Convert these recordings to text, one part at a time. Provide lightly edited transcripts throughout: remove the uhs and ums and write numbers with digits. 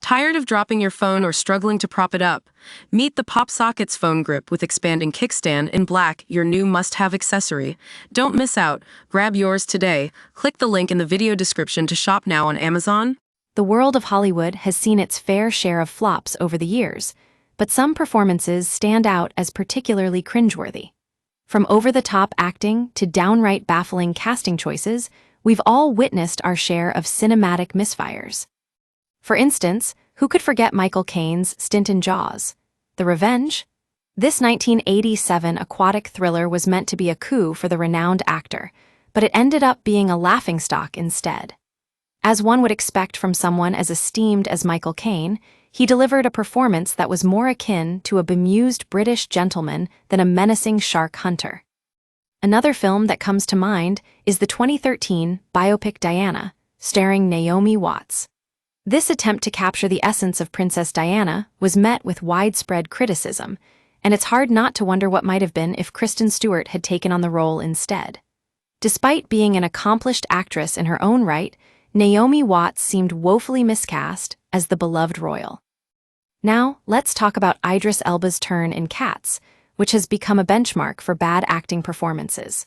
Tired of dropping your phone or struggling to prop it up? Meet the Pop Sockets phone grip with expanding kickstand in black, your new must-have accessory. Don't miss out. Grab yours today. Click the link in the video description to shop now on Amazon. The world of Hollywood has seen its fair share of flops over the years, but some performances stand out as particularly cringeworthy. From over-the-top acting to downright baffling casting choices, we've all witnessed our share of cinematic misfires. For instance, who could forget Michael Caine's stint in Jaws? The Revenge? This 1987 aquatic thriller was meant to be a coup for the renowned actor, but it ended up being a laughingstock instead. As one would expect from someone as esteemed as Michael Caine, he delivered a performance that was more akin to a bemused British gentleman than a menacing shark hunter. Another film that comes to mind is the 2013 biopic Diana, starring Naomi Watts. This attempt to capture the essence of Princess Diana was met with widespread criticism, and it's hard not to wonder what might have been if Kristen Stewart had taken on the role instead. Despite being an accomplished actress in her own right, Naomi Watts seemed woefully miscast as the beloved royal. Now, let's talk about Idris Elba's turn in Cats, which has become a benchmark for bad acting performances.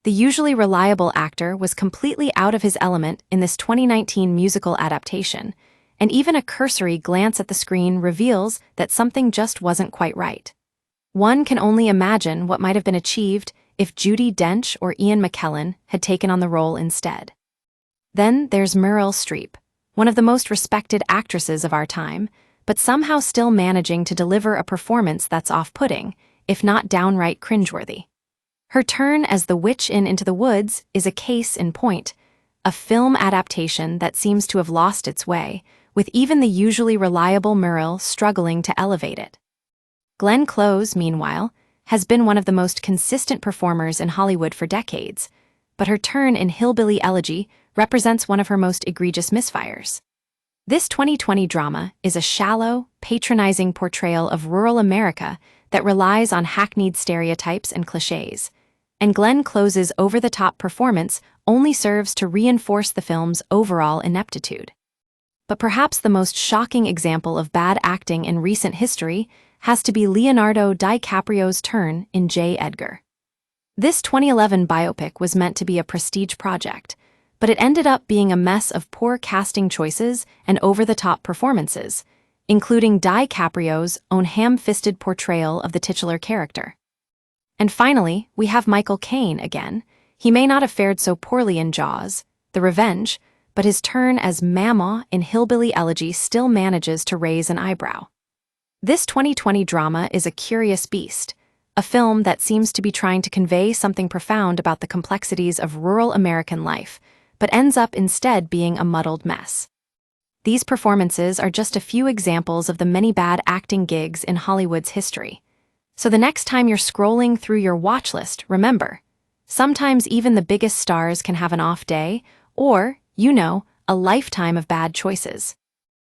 The usually reliable actor was completely out of his element in this 2019 musical adaptation, and even a cursory glance at the screen reveals that something just wasn't quite right. One can only imagine what might have been achieved if Judi Dench or Ian McKellen had taken on the role instead. Then there's Meryl Streep, one of the most respected actresses of our time, but somehow still managing to deliver a performance that's off-putting, if not downright cringeworthy. Her turn as the witch in Into the Woods is a case in point, a film adaptation that seems to have lost its way, with even the usually reliable Meryl struggling to elevate it. Glenn Close, meanwhile, has been one of the most consistent performers in Hollywood for decades, but her turn in Hillbilly Elegy represents one of her most egregious misfires. This 2020 drama is a shallow, patronizing portrayal of rural America that relies on hackneyed stereotypes and cliches, and Glenn Close's over-the-top performance only serves to reinforce the film's overall ineptitude. But perhaps the most shocking example of bad acting in recent history has to be Leonardo DiCaprio's turn in J Edgar. This 2011 biopic was meant to be a prestige project, but it ended up being a mess of poor casting choices and over-the-top performances, including DiCaprio's own ham-fisted portrayal of the titular character. And finally, we have Michael Caine again. He may not have fared so poorly in Jaws, The Revenge, but his turn as Mamaw in Hillbilly Elegy still manages to raise an eyebrow. This 2020 drama is a curious beast, a film that seems to be trying to convey something profound about the complexities of rural American life, but ends up instead being a muddled mess. These performances are just a few examples of the many bad acting gigs in Hollywood's history. So the next time you're scrolling through your watch list, remember, sometimes even the biggest stars can have an off day or, a lifetime of bad choices.